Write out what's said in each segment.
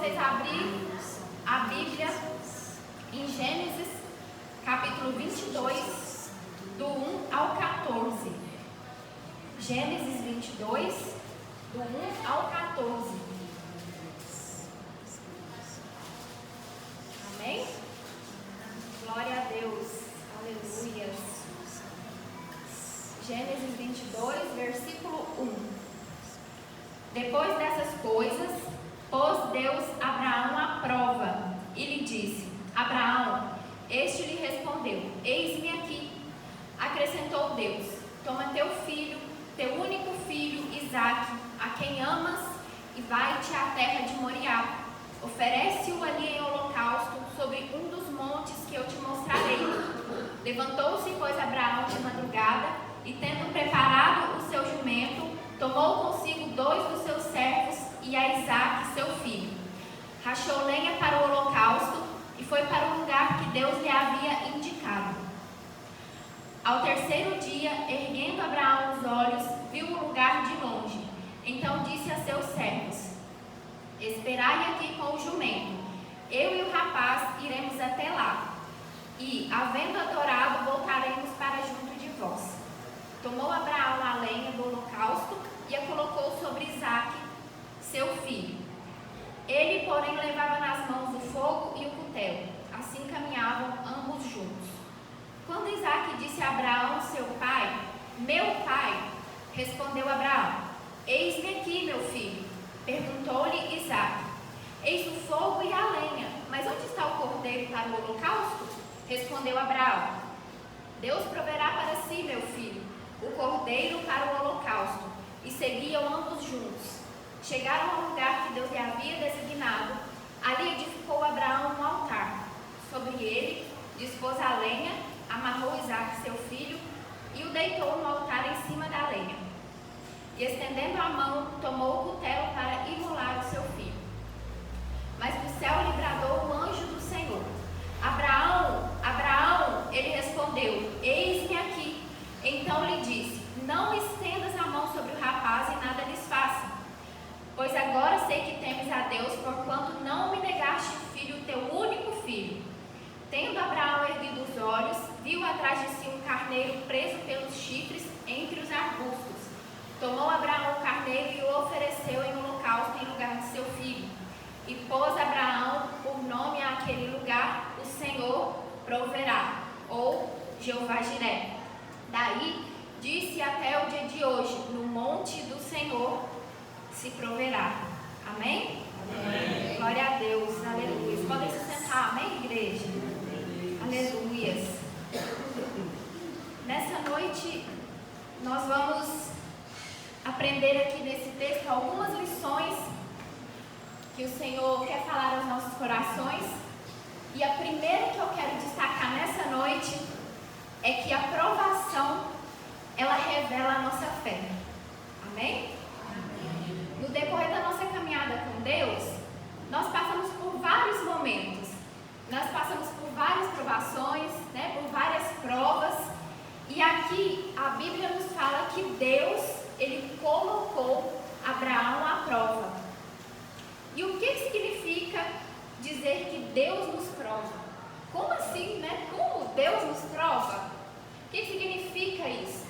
vocês abrirem a Bíblia em Gênesis, capítulo 22, do 1 ao 14. Gênesis 22, do 1 ao 14. Amém? Glória a Deus. Aleluia. Gênesis 22, versículo 1. Depois dessas coisas, pôs Deus Abraão à prova e lhe disse: Abraão. Este lhe respondeu: Eis-me aqui. Acrescentou Deus: Toma teu filho, teu único filho, Isaque, a quem amas, e vai-te à terra de Moriá. Oferece-o ali em holocausto sobre um dos montes que eu te mostrarei. Levantou-se, pois, Abraão de madrugada, e tendo preparado o seu jumento, tomou consigo 2 dos seus servos e a Isaque, seu filho. Rachou lenha para o holocausto e foi para o lugar que Deus lhe havia indicado. Ao terceiro dia, erguendo Abraão os olhos, viu o lugar de longe. Então disse a seus servos: Esperai aqui com o jumento. Eu e o rapaz iremos até lá. E, havendo adorado, voltaremos para junto de vós. Tomou Abraão a lenha do holocausto e a colocou sobre Isaque, seu filho. Ele, porém, levava nas mãos o fogo e o cutelo. Assim caminhavam ambos juntos. Quando Isaque disse a Abraão, seu pai: Meu pai, respondeu Abraão: Eis-me aqui, meu filho. Perguntou-lhe Isaque: Eis o fogo e a lenha, mas onde está o cordeiro para o holocausto? Respondeu Abraão: Deus proverá para si, meu filho, o cordeiro para o holocausto. E seguiam ambos juntos. Chegaram ao lugar que Deus lhe havia designado. Ali edificou Abraão um altar. Sobre ele dispôs a lenha, amarrou Isaque, seu filho, e o deitou no altar em cima da lenha. E estendendo a mão, tomou o cutelo para imolar o seu filho. Mas do céu lhe bradou o anjo do Senhor: Abraão, Abraão. Ele respondeu: Eis-me aqui. Então lhe disse: Não estendas a mão sobre o rapaz e nada lhes faça. Pois agora sei que temes a Deus, porquanto não me negaste o filho, teu único filho. Tendo Abraão erguido os olhos, viu atrás de si um carneiro preso pelos chifres entre os arbustos. Tomou Abraão o carneiro e o ofereceu em holocausto em lugar de seu filho. E pôs Abraão por nome àquele lugar: O Senhor proverá, ou Jeová Jiré. Daí disse até o dia de hoje: No monte do Senhor se proverá. Amém? Amém. Glória a Deus, aleluia. Podem se sentar, amém, igreja? Aleluias. Nessa noite nós vamos aprender aqui nesse texto algumas lições que o Senhor quer falar aos nossos corações. E a primeira que eu quero destacar nessa noite é que a provação, ela revela a nossa fé. Amém? Amém. No decorrer da nossa caminhada com Deus, nós passamos por vários momentos. Nós passamos por várias provações, por várias provas. E aqui a Bíblia nos fala que Deus, Ele colocou Abraão à prova. E o que significa dizer que Deus nos prova? Como assim, Como Deus nos prova? O que significa isso?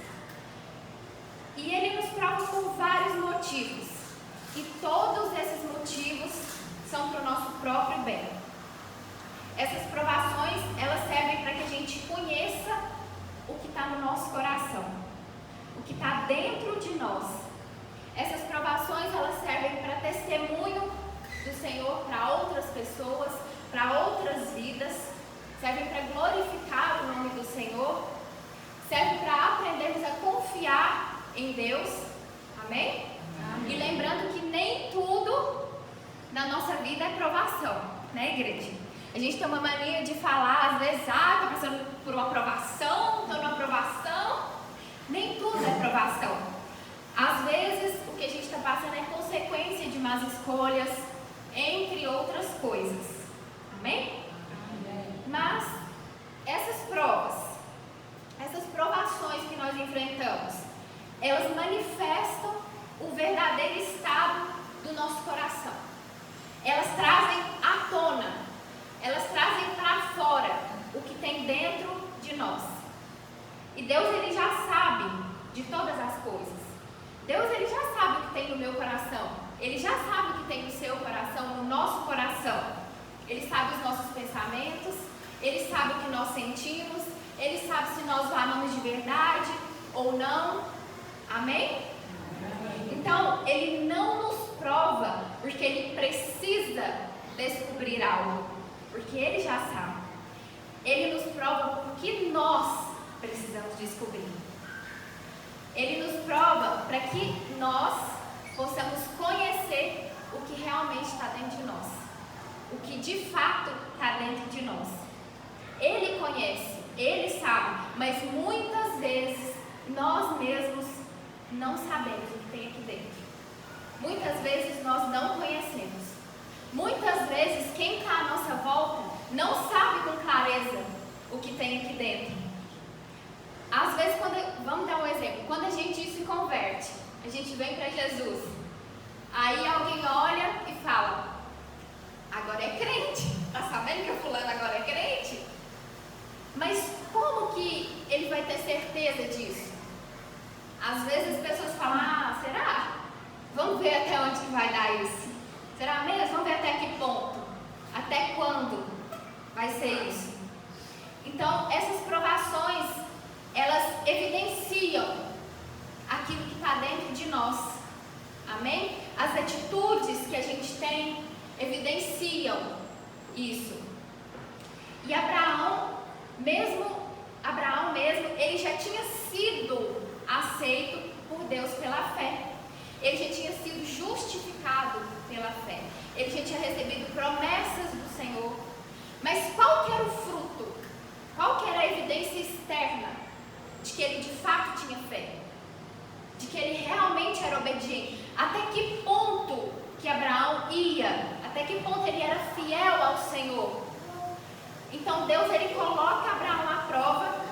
E Ele nos prova por vários motivos. E todos esses motivos são para o nosso próprio bem. Essas provações, elas servem para que a gente conheça o que está no nosso coração, o que está dentro de nós. Essas provações, elas servem para testemunho do Senhor para outras pessoas, para outras vidas, servem para glorificar o nome do Senhor, servem para aprendermos a confiar em Deus. Amém? Amém. E lembrando que nem tudo na nossa vida é provação, igreja? A gente tem uma mania de falar, às vezes, estou passando por uma provação, estou numa provação. Nem tudo é provação. Às vezes, o que a gente está passando é consequência de más escolhas, entre outras coisas. Amém? Amém. Mas essas provas, essas provações que nós enfrentamos, elas manifestam o verdadeiro estado do nosso coração. Elas trazem Deus, ele já sabe de todas as coisas. Deus, ele já sabe o que tem no meu coração. Ele já sabe o que tem no seu coração, no nosso coração. Ele sabe os nossos pensamentos, ele sabe o que nós sentimos, ele sabe se nós o amamos de verdade ou não. Amém? Então, ele não nos prova porque ele precisa descobrir algo, porque ele já sabe. Ele nos prova porque nós precisamos descobrir. Ele nos prova para que nós possamos conhecer o que realmente está dentro de nós, o que de fato está dentro de nós. Ele conhece, ele sabe, mas muitas vezes nós mesmos não sabemos o que tem aqui dentro. Muitas vezes nós não conhecemos. Muitas vezes quem está à nossa volta não sabe com clareza o que tem aqui dentro. Às vezes, vamos dar um exemplo, quando a gente se converte, a gente vem para Jesus, aí alguém olha e fala, agora é crente, tá sabendo que o fulano agora é crente? Mas como que ele vai ter certeza disso? Às vezes as pessoas falam, será? Vamos ver até onde que vai dar isso. Será mesmo? Vamos ver até que ponto, até quando vai ser isso. Então, essas provações, elas evidenciam aquilo que está dentro de nós. Amém? As atitudes que a gente tem evidenciam isso. E Abraão mesmo, ele já tinha sido aceito por Deus pela fé. Ele já tinha sido justificado pela fé. Ele já tinha recebido promessas do Senhor. Mas qual que era o fruto? Qual que era a evidência externa de que ele de fato tinha fé? De que ele realmente era obediente? Até que ponto que Abraão ia? Até que ponto ele era fiel ao Senhor? Então Deus, ele coloca Abraão à prova,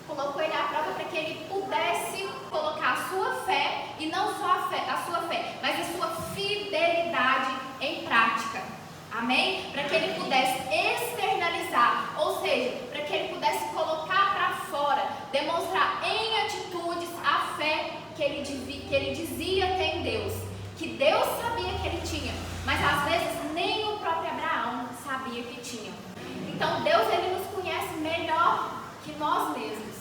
colocou ele à prova para que ele pudesse colocar a sua fé, e não só a sua fé, mas a sua fidelidade em prática. Amém? Para que ele pudesse externalizar, ou seja, para que ele pudesse colocar para fora, demonstrar em atitudes a fé que ele dizia ter em Deus, que Deus sabia que ele tinha, mas às vezes nem o próprio Abraão sabia que tinha. Então Deus, ele nos conhece melhor que nós mesmos.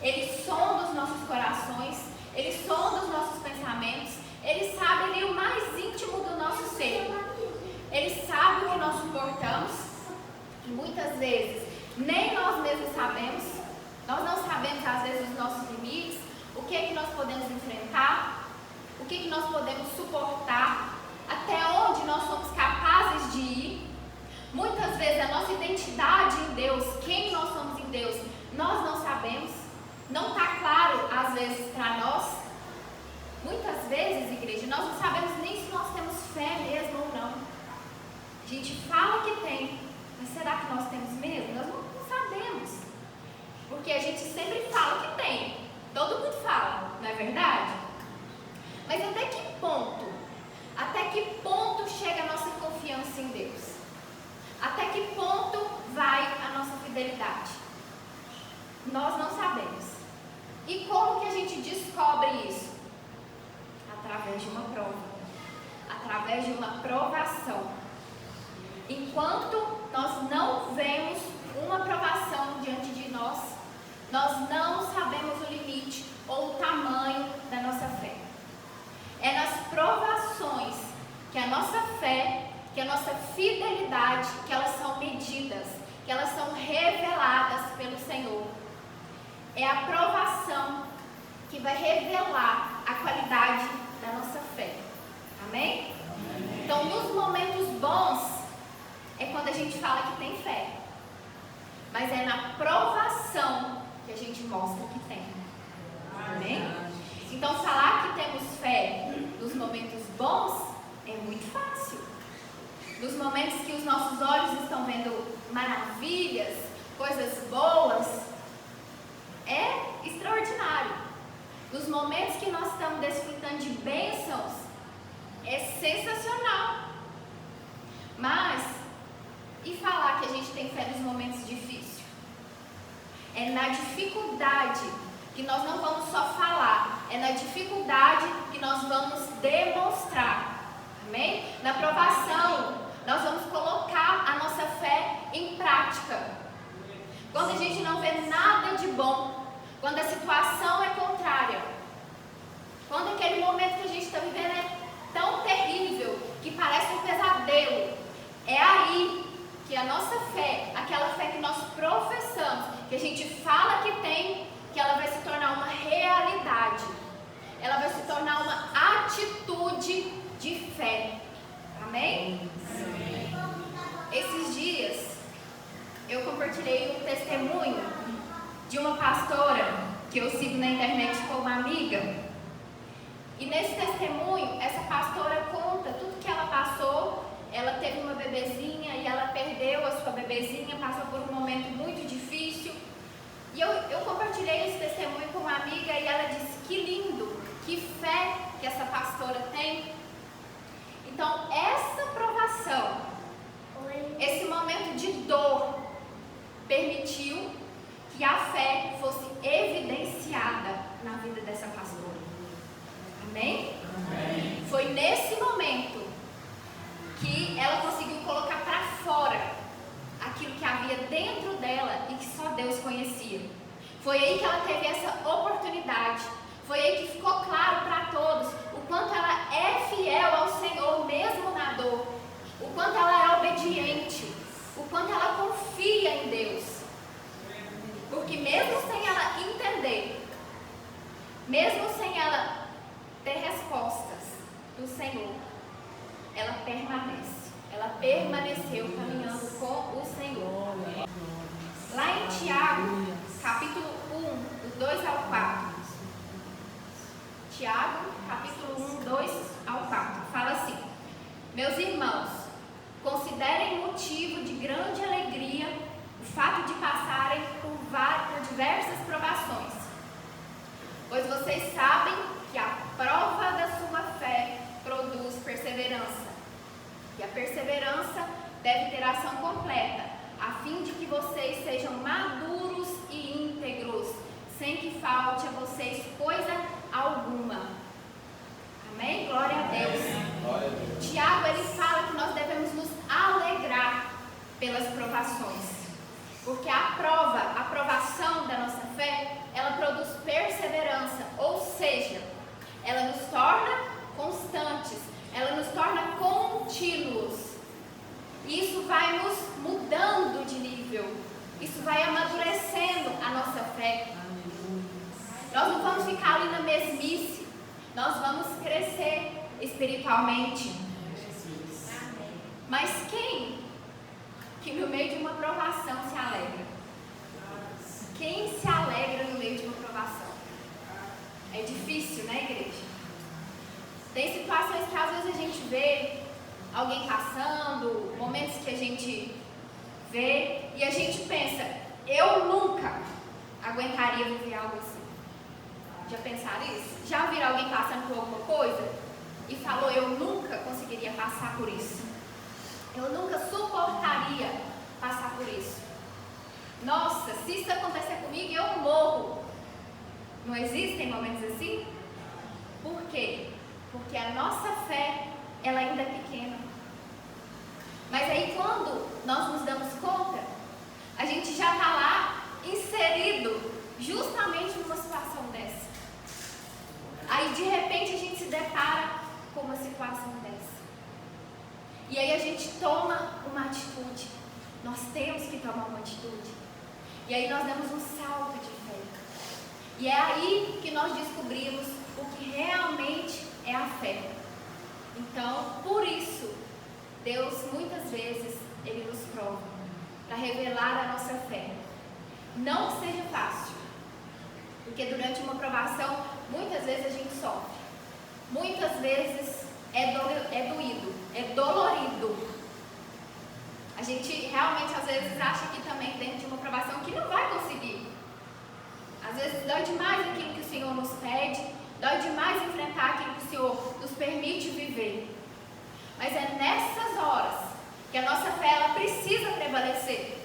Ele sonda os nossos corações, ele sonda os nossos pensamentos, ele sabe ali o mais íntimo do nosso ser. Ele sabe o que nós suportamos, e muitas vezes nem nós mesmos sabemos. Nós não sabemos às vezes os nossos limites, o que é que nós podemos enfrentar, o que é que nós podemos suportar, até onde nós somos capazes de ir. Muitas vezes a nossa identidade em Deus, quem nós somos em Deus, nós não sabemos, não está claro às vezes para nós. Muitas vezes, igreja, nós não sabemos nem se nós temos fé mesmo ou não. A gente fala que tem, mas será que nós temos mesmo? Nós não sabemos, porque a gente sempre fala que tem, todo mundo fala, não é verdade? Mas até que ponto chega a nossa confiança em Deus? Até que ponto vai a nossa fidelidade? Nós não sabemos. E como que a gente descobre isso? Através de uma prova, através de uma provação. Enquanto nós não vemos uma provação diante de nós, nós não sabemos o limite ou o tamanho da nossa fé. É nas provações que a nossa fé, que a nossa fidelidade, que elas são medidas, que elas são reveladas pelo Senhor. É a provação que vai revelar a qualidade da nossa fé. Amém? Então, nos momentos bons, é quando a gente fala que tem fé. Mas é na provação que a gente mostra que tem. Amém? Então, falar que temos fé nos momentos bons é muito fácil. Nos momentos que os nossos olhos estão vendo maravilhas, coisas boas, é extraordinário. Nos momentos que nós estamos desfrutando de bênçãos, é sensacional. Mas, e falar que a gente tem fé nos momentos difíceis? É é na dificuldade que nós não vamos só falar, é na dificuldade que nós vamos demonstrar. Amém? Na provação, nós vamos colocar a nossa fé em prática. Quando a gente não vê nada de bom, quando a situação é contrária, quando aquele momento que a gente está vivendo é tão terrível que parece um pesadelo, é aí que a nossa fé, aquela fé que nós professamos, que a gente fala que tem, que ela vai se tornar uma realidade. Ela vai se tornar uma atitude de fé. Amém? Amém. Esses dias eu compartilhei um testemunho de uma pastora que eu sigo na internet com uma amiga. E nesse testemunho, essa pastora conta tudo que ela passou. Ela teve uma bebezinha e ela perdeu a sua bebezinha, passou por um momento muito difícil. E eu compartilhei esse testemunho com uma amiga e ela disse: que lindo, que fé que essa pastora tem. Então, essa provação, esse momento de dor, permitiu que a fé fosse evidenciada na vida dessa pastora. Amém? Amém. Foi nesse momento que ela conseguiu colocar para fora aquilo que havia dentro dela e que só Deus conhecia. Foi aí que ela teve essa oportunidade. Foi aí que ficou claro para todos o quanto ela é fiel ao Senhor, mesmo na dor. O quanto ela é obediente. O quanto ela confia em Deus. Porque mesmo sem ela entender, mesmo sem ela ter respostas do Senhor, ela permanece. Ela permaneceu caminhando com o Senhor. Lá em Tiago, capítulo 1, do 2 ao 4. Tiago, capítulo 1, 2 ao 4. Fala assim: meus irmãos, considerem motivo de grande alegria o fato de passarem por diversas provações, pois vocês sabem que a prova da sua fé produz perseverança. E a perseverança deve ter ação completa, a fim de que vocês sejam maduros e íntegros, sem que falte a vocês coisa alguma. Amém? Glória a Deus. Tiago, ele fala que nós devemos nos alegrar pelas provações. Porque a provação da nossa fé, ela produz perseverança, ou seja, ela nos torna constantes, ela nos torna contínuos. Isso vai nos mudando de nível, isso vai amadurecendo a nossa fé. Nós não vamos ficar ali na mesmice, nós vamos crescer espiritualmente. Mas quem que no meio de uma provação se alegra? Quem se alegra no meio de uma provação? É difícil, né, igreja? Tem situações que às vezes a gente vê alguém passando, momentos que a gente vê e a gente pensa: eu nunca aguentaria viver algo assim. Já pensaram isso? Já viram alguém passando por alguma coisa e falou: eu nunca conseguiria passar por isso? Eu nunca suportaria passar por isso. Nossa, se isso acontecer comigo, eu morro. Não existem momentos assim? Por quê? Porque a nossa fé, ela ainda é pequena. Mas aí quando nós nos damos conta, a gente já está lá inserido justamente numa situação dessa. Aí de repente a gente se depara com uma situação dessa. E aí a gente toma uma atitude. Nós temos que tomar uma atitude. E aí nós damos um salto de fé. E é aí que nós descobrimos o que realmente é a fé. Então, por isso, Deus muitas vezes, Ele nos prova para revelar a nossa fé. Não que seja fácil, porque durante uma provação, muitas vezes a gente sofre. Muitas vezes é doído, é dolorido. A gente realmente às vezes acha que também dentro de uma provação que não vai conseguir. Às vezes dói demais aquilo que o Senhor nos pede, dói demais enfrentar aquilo que o Senhor nos permite viver. Mas é nessas horas que a nossa fé ela precisa prevalecer.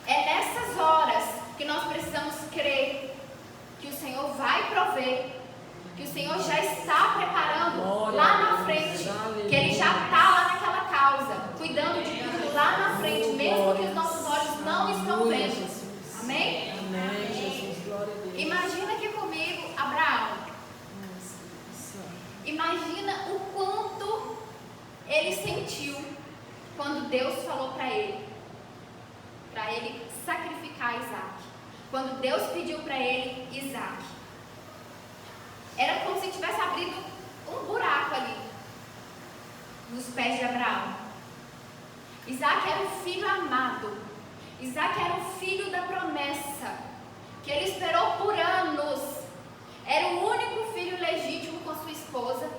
É nessas horas que nós precisamos crer que o Senhor vai prover, que o Senhor já está preparando lá na frente, que Ele já está lá naquela causa, cuidando de tudo lá na frente, mesmo que os nossos olhos não estão vendo. Amém? Amém, Jesus, glória a Deus. Imagina aqui comigo Abraão. Imagina o quanto ele sentiu quando Deus falou para ele sacrificar Isaac. Quando Deus pediu para ele Isaac. Era como se tivesse abrido um buraco ali nos pés de Abraão. Isaac era o filho amado. Isaac era o filho da promessa, que ele esperou por anos. Era o único filho legítimo com sua esposa.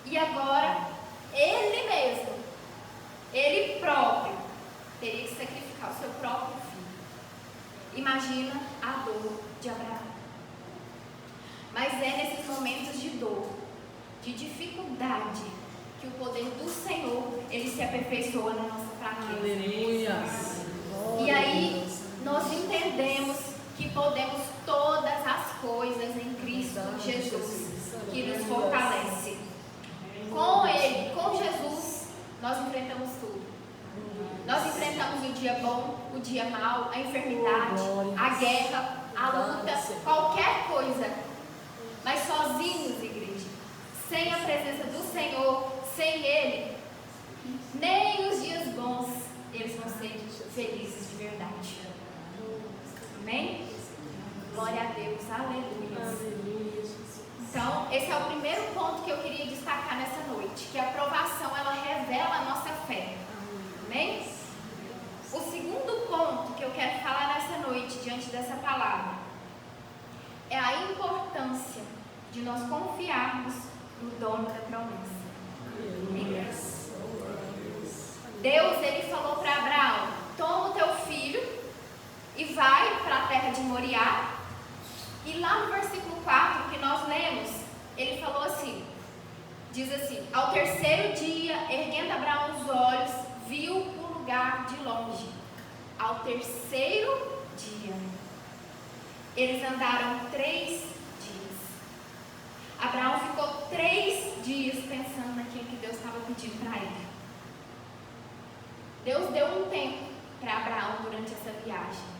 E agora, ele mesmo, ele próprio, teria que sacrificar o seu próprio filho. Imagina a dor de Abraão. Mas é nesses momentos de dor, de dificuldade, que o poder do Senhor, ele se aperfeiçoa na nossa fraqueza. Aleluia. E aí, nós entendemos que podemos todas as coisas em Cristo Jesus, que nos fortalece. Com Ele, com Jesus, nós enfrentamos tudo. Nós enfrentamos o dia bom, o dia mau, a enfermidade, a guerra, a luta, qualquer coisa. Mas sozinhos, igreja, sem a presença do Senhor, sem Ele, nem os dias bons, eles vão ser felizes de verdade. Amém? Glória a Deus, aleluia. Então, esse é o primeiro ponto que eu queria destacar nessa noite, que a provação, ela revela a nossa fé. Amém? O segundo ponto que eu quero falar nessa noite, diante dessa palavra, é a importância de nós confiarmos no dono da promessa. Deus, ele falou para Abraão: toma o teu filho e vai para a terra de Moriá. E lá no versículo 4 que nós lemos, ele falou assim, diz assim: ao terceiro dia, erguendo Abraão os olhos, viu o lugar de longe. Ao terceiro dia. Eles andaram 3 dias. Abraão ficou 3 dias pensando naquilo que Deus estava pedindo para ele. Deus deu um tempo para Abraão durante essa viagem.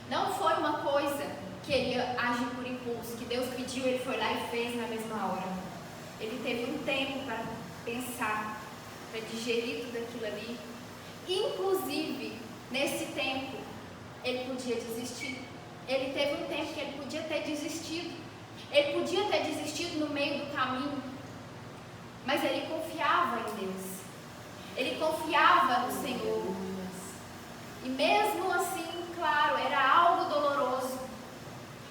Não foi uma coisa que ele ia agir por impulso, que Deus pediu, ele foi lá e fez na mesma hora. Ele teve um tempo para pensar, para digerir tudo aquilo ali. Inclusive, nesse tempo, ele podia desistir. Ele teve um tempo que ele podia ter desistido. Ele podia ter desistido no meio do caminho. Mas ele confiava em Deus. Ele confiava no Senhor. E mesmo assim, claro, era algo doloroso.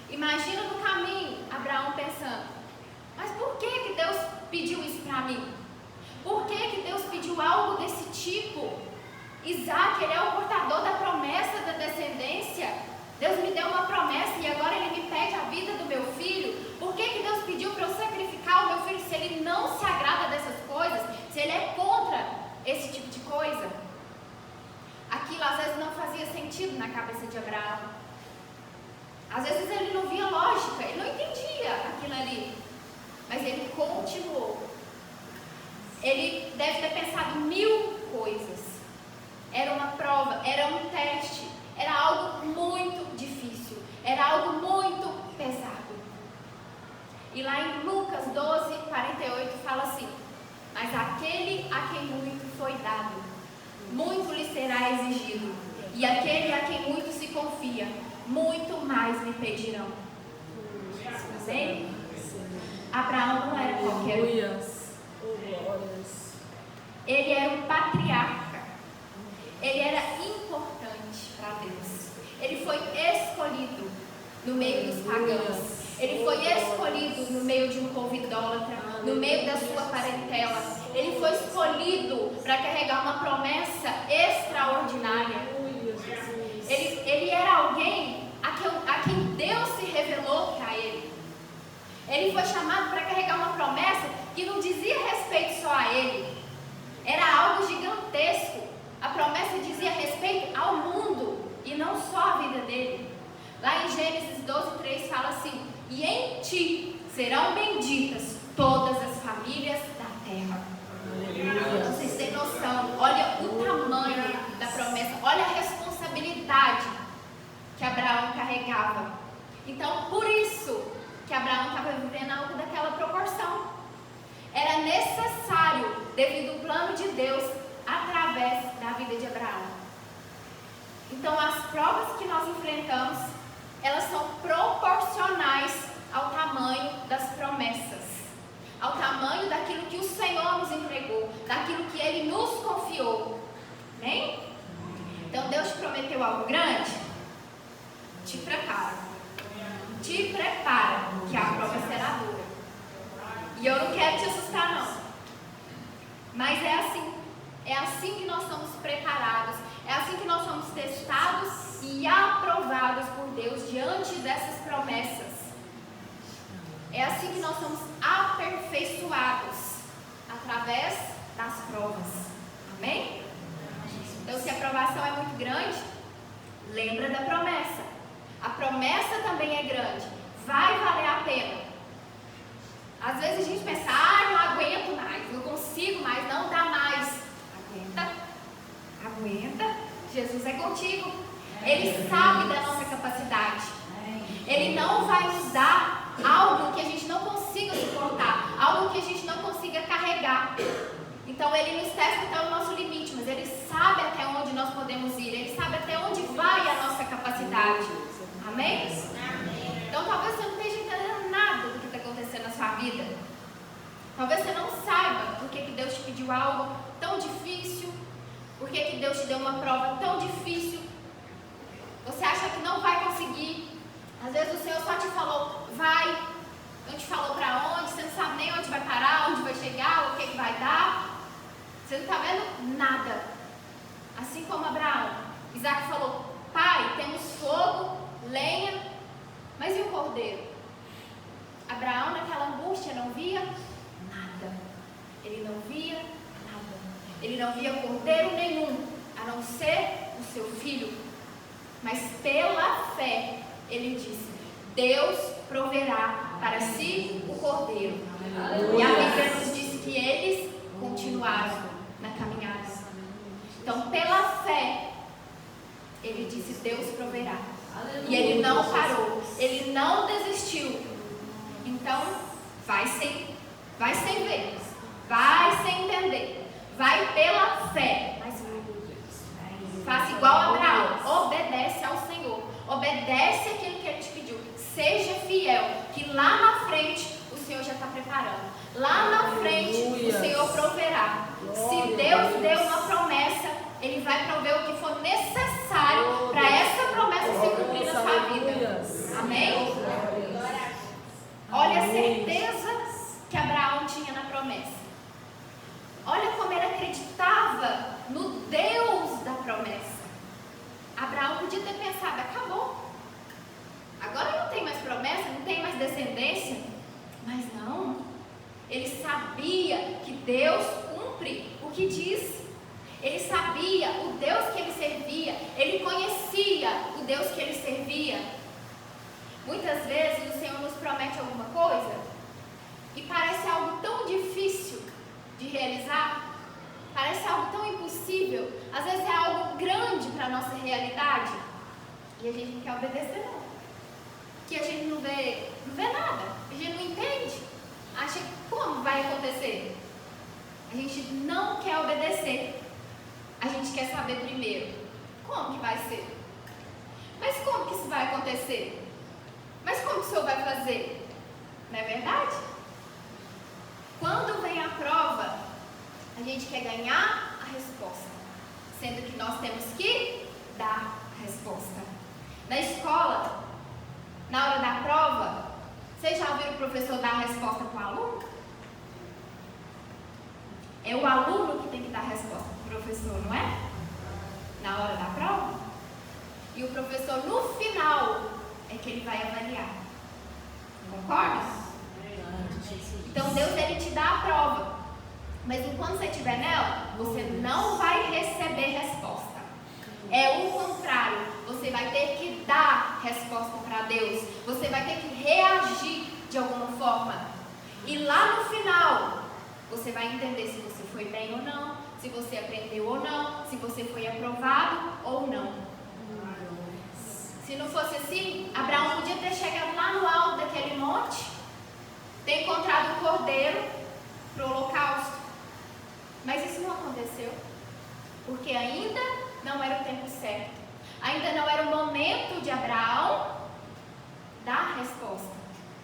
Imagina no caminho, Abraão pensando: mas por que Deus pediu isso para mim? Por que Deus pediu algo desse tipo? Isaac, ele é o portador da promessa da descendência. Deus me deu uma promessa e agora ele me pede a vida do meu filho. Por que Deus pediu para eu sacrificar o meu filho se ele não se agrada dessas coisas? Se ele é contra esse tipo de coisa? Aquilo às vezes não fazia sentido na cabeça de Abraão. Às vezes ele não via lógica, ele não entendia aquilo ali. Mas ele continuou. Ele deve ter pensado 1000 coisas. Era uma prova, era um teste, era algo muito difícil, era algo muito pesado. E lá em Lucas 12:48 fala assim: mas aquele a quem muito foi dado, muito lhe será exigido, e aquele a quem muito se confia, muito mais lhe pedirão. Amém? Abraão não era qualquer um. Ele era um patriarca. Ele era importante para Deus. Ele foi escolhido no meio dos pagãos. Ele foi escolhido no meio de um povo idólatra, no meio da sua parentela. Ele foi escolhido para carregar uma promessa extraordinária. Ele era alguém a quem Deus se revelou para ele. Ele foi chamado para carregar uma promessa que não dizia respeito só a ele. Era algo gigantesco. A promessa dizia respeito ao mundo e não só à vida serão benditas todas as famílias da terra. Vocês têm noção, olha o tamanho da promessa, olha a responsabilidade que Abraão carregava. Então, por isso que Abraão estava vivendo algo daquela proporção. Era necessário, devido ao plano de Deus, através da vida de Abraão. Então, as provas que nós enfrentamos, elas são proporcionais ao tamanho das promessas, ao tamanho daquilo que o Senhor nos entregou, daquilo que Ele nos confiou. Amém? Então, Deus te prometeu algo grande? Te prepara. Te prepara, que a prova será dura. E eu não quero te assustar, não. Mas é assim que nós somos preparados, é assim que nós somos testados e aprovados por Deus diante dessas promessas. É assim que nós somos aperfeiçoados, através das provas. Amém? Então, se a aprovação é muito grande, lembra da promessa. A promessa também é grande, vai valer a pena. Às vezes a gente pensa, não aguento mais, não consigo mais, não dá mais. Aguenta, Jesus é contigo. Ele sabe da nossa capacidade. Ele não vai nos dar algo que a gente não consiga suportar, algo que a gente não consiga carregar. Então Ele nos testa até o nosso limite, mas Ele sabe até onde nós podemos ir, Ele sabe até onde vai a nossa capacidade. Amém? Então talvez você não esteja entendendo nada do que está acontecendo na sua vida. Talvez você não saiba por que Deus te pediu algo tão difícil, por que Deus te deu uma prova tão difícil. Você acha que não vai conseguir. Às vezes o Senhor só te falou, vai, não te falou para onde, você não sabe nem onde vai parar, onde vai chegar, o que vai dar. Você não está vendo nada. Assim como Abraão, Isaac falou, pai, temos fogo, lenha, mas e o cordeiro? Abraão naquela angústia não via nada. Ele não via nada. Ele não via cordeiro nenhum, a não ser o seu filho. Mas pela fé, ele disse, Deus proverá para si o cordeiro. E a Bíblia nos disse que eles continuaram na caminhada. Então, pela fé, ele disse, Deus proverá. E ele não parou, ele não desistiu. Então, vai sem ver, vai sem entender, vai pela fé. Mas faça igual a Abraão, obedece ao Senhor, obedece aquilo que Ele te pediu, seja fiel, que lá na frente o Senhor já está preparando, lá na frente o Senhor proverá. Se Deus deu uma promessa, Ele vai prover o que for necessário para essa promessa se cumprir na sua vida. Amém? Olha a certeza que Abraão tinha na promessa. Olha como ele acreditava no Deus da promessa. Abraão podia ter pensado, acabou. Agora não tem mais promessa, não tem mais descendência. Mas não. Ele sabia que Deus cumpre o que diz. Ele sabia o Deus que ele servia. Ele conhecia o Deus que ele servia. Muitas vezes o Senhor nos promete alguma coisa e parece algo tão difícil de realizar, parece algo tão impossível, às vezes é algo grande para a nossa realidade e a gente não quer obedecer não, que a gente não vê nada, a gente não entende, acha como vai acontecer, a gente não quer obedecer, a gente quer saber primeiro como que vai ser, mas como que isso vai acontecer, mas como que o Senhor vai fazer, não é verdade? Quando vem a prova, a gente quer ganhar a resposta, sendo que nós temos que dar a resposta. Na escola, na hora da prova, vocês já ouviram o professor dar a resposta para o aluno? É o aluno que tem que dar a resposta para o professor, não é? Na hora da prova. E o professor, no final, é que ele vai avaliar. Concorda? Então Deus, ele te dá a prova, mas enquanto você estiver nela, você não vai receber resposta. É o contrário, você vai ter que dar resposta para Deus, você vai ter que reagir de alguma forma. E lá no final, você vai entender se você foi bem ou não, se você aprendeu ou não, se você foi aprovado ou não. Se não fosse assim, Abraão podia ter chegado lá no alto daquele monte, ter encontrado o cordeiro para o holocausto. Mas isso não aconteceu, porque ainda não era o tempo certo. Ainda não era o momento de Abraão dar resposta.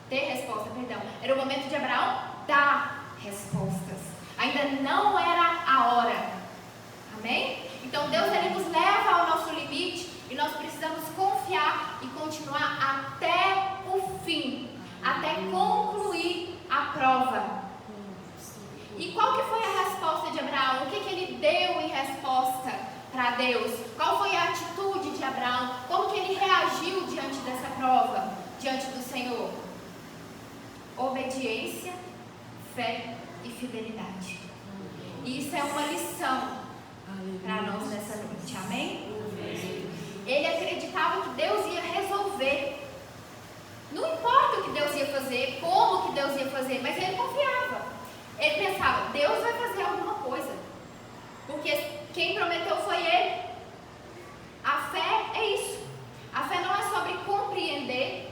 Ter resposta, perdão. Era o momento de Abraão dar respostas. Ainda não era a hora. Amém? Então Deus, ele nos leva ao nosso limite e nós precisamos confiar e continuar até o fim, até concluir a prova. E qual que foi a resposta de Abraão? O que ele deu em resposta para Deus? Qual foi a atitude de Abraão? Como que ele reagiu diante dessa prova, diante do Senhor? Obediência, fé e fidelidade. E isso é uma lição para nós nessa noite, amém? Ele acreditava que Deus ia resolver. Não importa o que Deus ia fazer, como que Deus ia fazer, mas ele confiava. Ele pensava, Deus vai fazer alguma coisa, porque quem prometeu foi Ele. A fé é isso. A fé não é sobre compreender,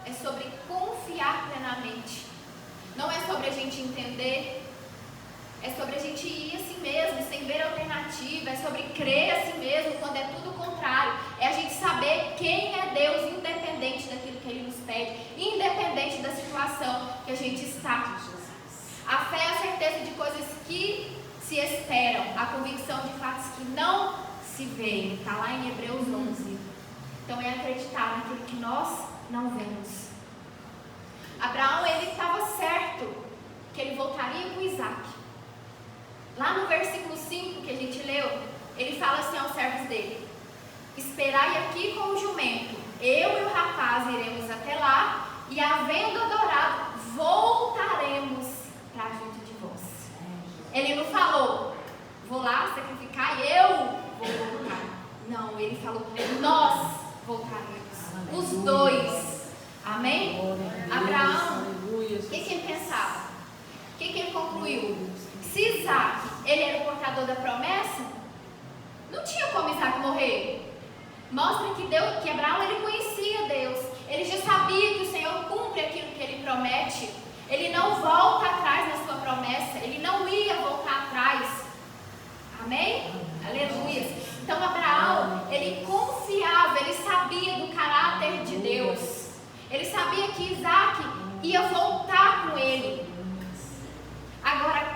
é sobre confiar plenamente. Não é sobre a gente entender, é sobre a gente ir assim mesmo, sem ver alternativa, é sobre crer assim mesmo, quando é tudo o contrário. É a gente saber quem é Deus, independente daquilo que Ele nos pede, independente da situação que a gente está. A fé é a certeza de coisas que se esperam, a convicção de fatos que não se veem. Está lá em Hebreus 11. Então é acreditar naquilo que nós não vemos. Abraão, ele estava certo que ele voltaria com Isaac. Lá no versículo 5 que a gente leu, ele fala assim aos servos dele: esperai aqui com o jumento, eu e o rapaz iremos até lá, e havendo adorado, voltaremos para junto de vós. Ele não falou, vou lá sacrificar e eu vou voltar. Não, ele falou, nós voltaremos. Os dois. Amém? Abraão, o que ele pensava? O que ele concluiu? Se Isaac, ele era o portador da promessa, não tinha como Isaac morrer. Mostra que Abraão, ele conhecia Deus. Ele já sabia que o Senhor cumpre aquilo que ele promete. Ele não volta atrás na sua promessa. Ele não ia voltar atrás. Amém? Aleluia. Então Abraão, ele confiava, ele sabia do caráter de Deus. Ele sabia que Isaac ia voltar com ele. Agora,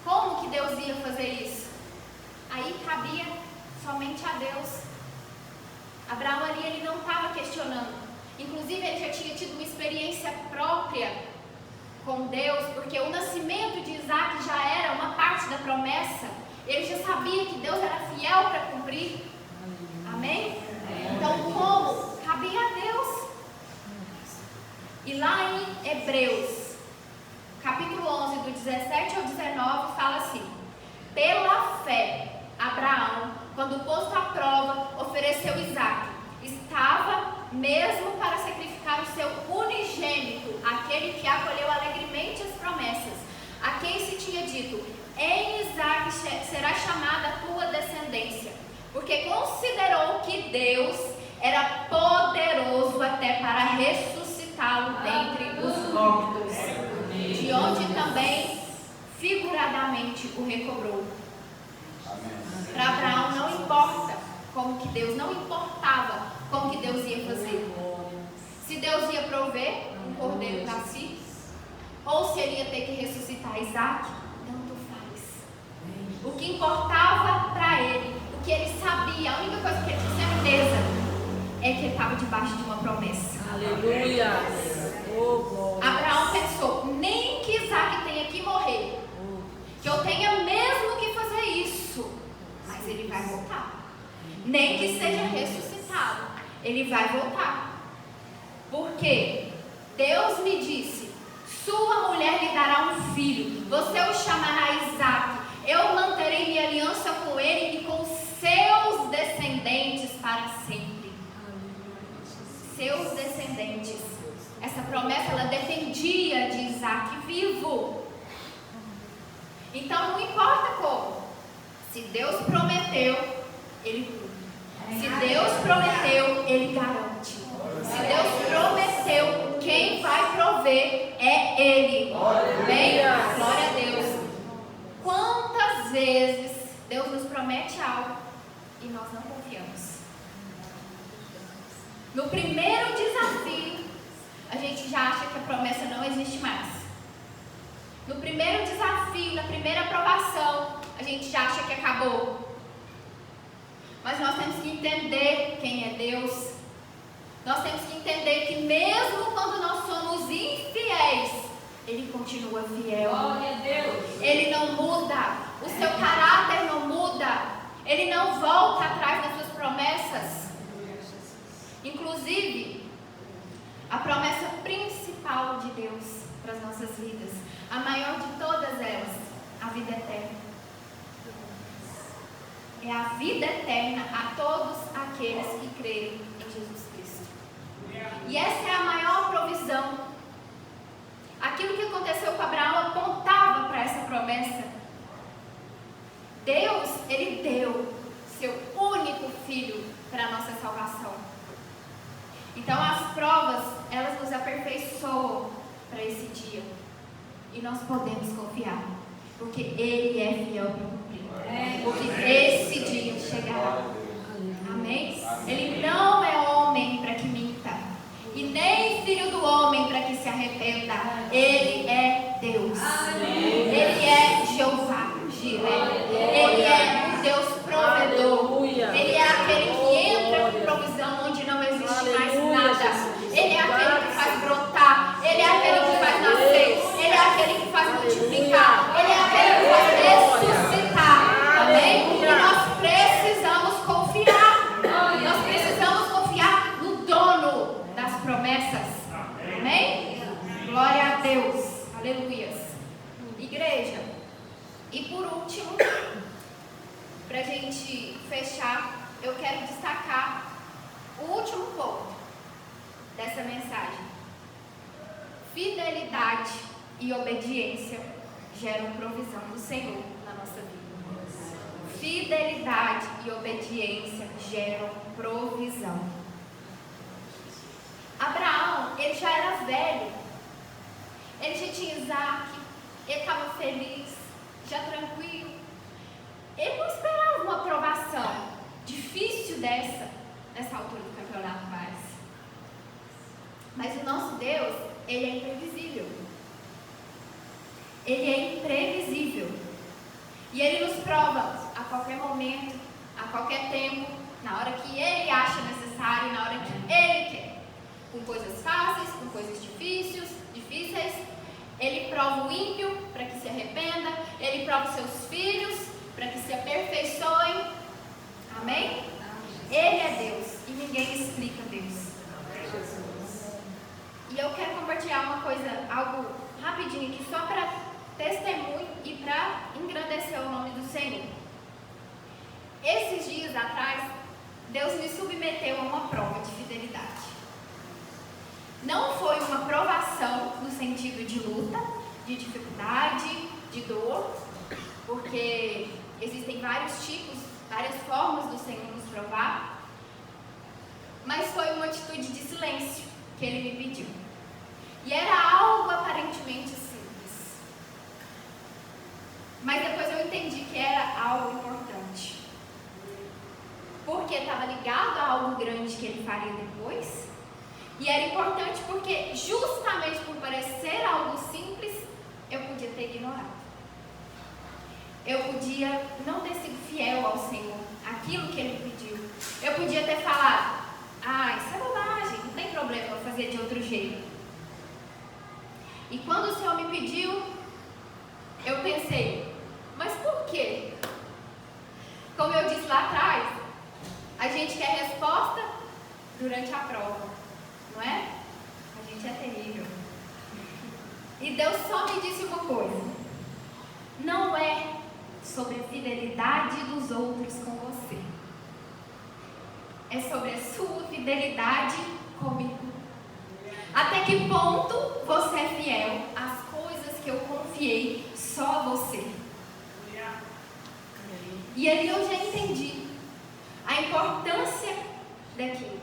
como que Deus ia fazer isso? Aí cabia somente a Deus. Abraão ali, ele não estava questionando. Inclusive, ele já tinha tido uma experiência própria com Deus, porque o nascimento de Isaac já era uma parte da promessa. Ele já sabia que Deus era fiel para cumprir. Amém? Então, como? Cabia a Deus. E lá em Hebreus, capítulo 11, do 17 ao 19, fala assim: pela fé, Abraão, quando posto à prova, ofereceu Isaac. Estava mesmo para sacrificar o seu unigênito, aquele que acolheu alegremente as promessas, a quem se tinha dito: em Isaac será chamada a tua descendência, porque considerou que Deus era poderoso até para ressuscitá-lo dentre os mortos, de onde também figuradamente o recobrou. Para Abraão não importa como que Deus, não importava como que Deus ia fazer. Se Deus ia prover um cordeiro para si, ou se ele ia ter que ressuscitar Isaac, tanto faz. O que importava para ele, o que ele sabia, a única coisa que ele tinha certeza é que ele estava debaixo de uma promessa. Aleluia. Abraão pensou, nem que Isaac tenha que morrer, que eu tenha mesmo que fazer isso, mas ele vai voltar. Nem que seja ressuscitado, ele vai voltar. Porque Deus me disse: sua mulher lhe dará um filho, você o chamará Isaac, eu manterei minha aliança com ele e com seus descendentes para sempre. Seus descendentes. essa promessa ela dependia de Isaac vivo. Então não importa como. Se Deus prometeu, Ele cumpre. Se Deus prometeu, Ele garante. Se Deus prometeu, quem vai prover é Ele. Amém? Glória a Deus. Quantas vezes Deus nos promete algo e nós não confiamos? No primeiro desafio, a gente já acha que a promessa não existe mais. No primeiro desafio, na primeira aprovação, a gente já acha que acabou. Mas nós temos que entender quem é Deus. Nós temos que entender que mesmo quando nós somos infiéis, Ele continua fiel. Glória a Deus. Ele não muda. O seu caráter não muda. Ele não volta atrás das suas promessas. Inclusive, a promessa principal de Deus para as nossas vidas, a maior de todas elas, a vida eterna. É a vida eterna a todos aqueles que crerem em Jesus Cristo. E essa é a maior provisão. Aquilo que aconteceu com Abraão apontava para essa promessa. Deus, Ele deu seu único filho para a nossa salvação. Então as provas, elas nos aperfeiçoam para esse dia. E nós podemos confiar, porque Ele é fiel para cumprir. Porque esse dia chegará. Amém? Ele não é homem para que minta, e nem filho do homem para que se arrependa. Ele é Deus. Ele é Jeová Jireh. Ele é o Deus provedor. Ele é aquele que entra com provisão onde não existe mais nada. Ele é aquele que faz brotar. Ele é aquele que faz nascer. Ele é aquele que faz multiplicar. Ele é aquele que faz ressuscitar. Amém? E nós precisamos confiar. Nós precisamos confiar no dono das promessas. Amém? Glória a Deus. Aleluias. Igreja. E por último, para a gente fechar, eu quero destacar o último ponto dessa mensagem. Fidelidade e obediência geram provisão do Senhor na nossa vida. Fidelidade e obediência geram provisão. Abraão, ele já era velho. Ele já tinha Isaac. Ele estava feliz, já tranquilo. Ele não esperava uma aprovação difícil nessa altura do campeonato mais. Mas o nosso Deus, Ele é imprevisível. Ele é imprevisível. E Ele nos prova a qualquer momento, a qualquer tempo, na hora que Ele acha necessário, na hora que Ele quer. Com coisas fáceis, com coisas difíceis. Ele prova o ímpio para que se arrependa. Ele prova os seus filhos para que se aperfeiçoem. Amém? Ele é Deus e ninguém explica Deus. E eu quero compartilhar uma coisa, algo rapidinho aqui, só para testemunho e para engrandecer o nome do Senhor. Esses dias atrás, Deus me submeteu a uma prova de fidelidade. Não foi uma provação no sentido de luta, de dificuldade, de dor, porque existem vários tipos, várias formas do Senhor nos provar, mas foi uma atitude de silêncio que Ele me pediu. E era algo aparentemente simples, mas depois eu entendi que era algo importante, porque estava ligado a algo grande que Ele faria depois. E era importante porque, justamente por parecer algo simples, eu podia ter ignorado. Eu podia não ter sido fiel ao Senhor, aquilo que Ele pediu. Eu podia ter falado, isso é bobagem, não tem problema, eu vou fazer de outro jeito. E quando o Senhor me pediu, eu pensei, mas por quê? Como eu disse lá atrás, a gente quer resposta durante a prova. Não é? A gente é terrível. E Deus só me disse uma coisa: não é sobre a fidelidade dos outros com você, é sobre a sua fidelidade comigo. Até que ponto você é fiel às coisas que eu confiei só a você? E ali eu já entendi a importância daquilo.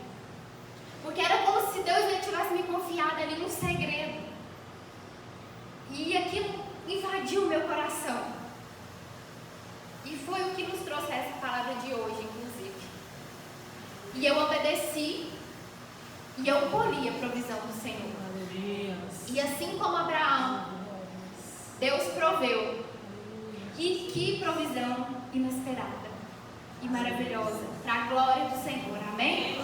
Porque era como se Deus já tivesse me confiado ali no segredo. E aquilo invadiu o meu coração. E foi o que nos trouxe essa palavra de hoje, inclusive. E eu obedeci e eu colhi a provisão do Senhor. E assim como Abraão, Deus proveu. E que provisão inesperada e maravilhosa para a glória do Senhor. Amém?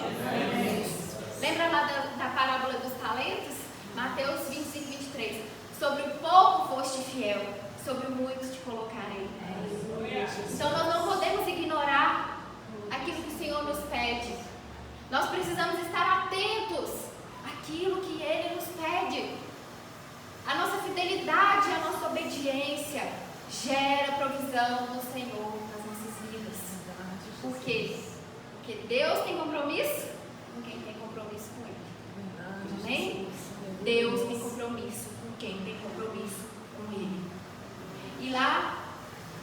Lembra lá da parábola dos talentos? Mateus 25, 23. Sobre o pouco foste fiel, sobre o muito te colocarei. Então nós não podemos ignorar aquilo que o Senhor nos pede. Nós precisamos estar atentos àquilo que Ele nos pede. A nossa fidelidade, a nossa obediência gera provisão do Senhor nas nossas vidas. Por quê? Porque Deus tem compromisso com quem tem compromisso com Ele. Amém? Deus tem compromisso com quem tem compromisso com Ele. E lá,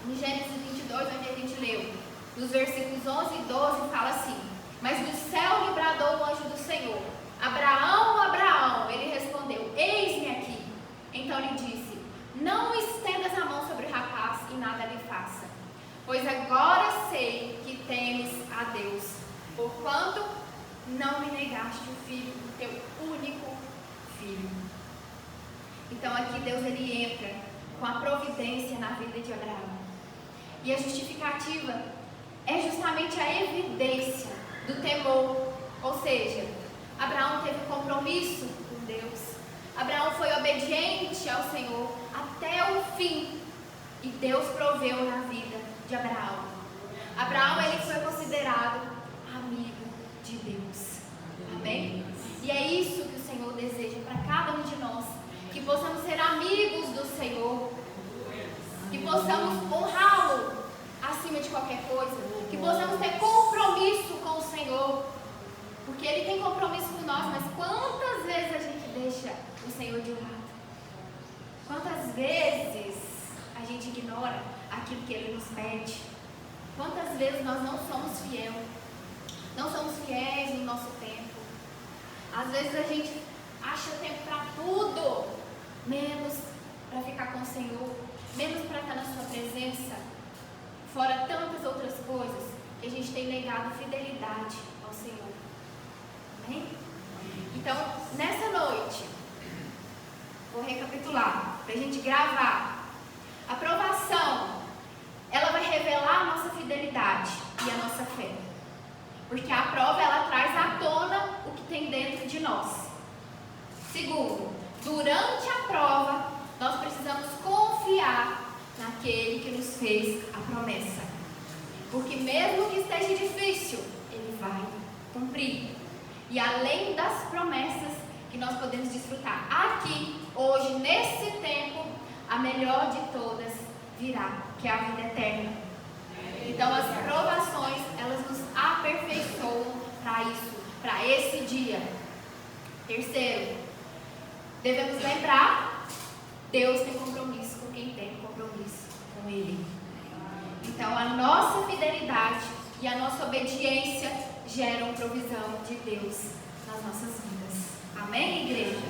em Gênesis 22, onde a gente leu, nos versículos 11 e 12, fala assim: mas do céu lhe bradou o anjo do Senhor: Abraão, Abraão. Ele respondeu: eis-me aqui. Então lhe disse: não estendas a mão sobre o rapaz e nada lhe faça, pois agora sei que temes a Deus, porquanto não me negaste o filho, o teu único filho. Então aqui Deus ele entra com a providência na vida de Abraão. E a justificativa é justamente a evidência do temor. Ou seja, Abraão teve compromisso com Deus. Abraão foi obediente ao Senhor até o fim. E Deus proveu na vida de Abraão. Abraão ele foi considerado amigo de Deus. Amém? E é isso que o Senhor deseja para cada um de nós. Que possamos ser amigos do Senhor. Que possamos honrá-lo acima de qualquer coisa. Que possamos ter compromisso com o Senhor. Porque Ele tem compromisso com nós. Mas quantas vezes a gente deixa o Senhor de lado? Quantas vezes a gente ignora aquilo que Ele nos pede? Quantas vezes nós não somos fiéis? Não somos fiéis no nosso tempo. Às vezes a gente acha tempo para tudo, menos para ficar com o Senhor, menos para estar na sua presença. Fora tantas outras coisas que a gente tem negado fidelidade ao Senhor. Amém? Então, nessa noite, vou recapitular, para a gente gravar. A provação, ela vai revelar a nossa fidelidade e a nossa fé. Porque a prova, ela traz à tona o que tem dentro de nós. Segundo, durante a prova, nós precisamos confiar naquele que nos fez a promessa. Porque mesmo que esteja difícil, Ele vai cumprir. E além das promessas que nós podemos desfrutar aqui, hoje, nesse tempo, a melhor de todas virá, que é a vida eterna. Então as provações, elas nos aperfeiçoam para isso, para esse dia. Terceiro, devemos lembrar, Deus tem compromisso com quem tem compromisso com Ele. Então a nossa fidelidade e a nossa obediência geram provisão de Deus nas nossas vidas. Amém, igreja?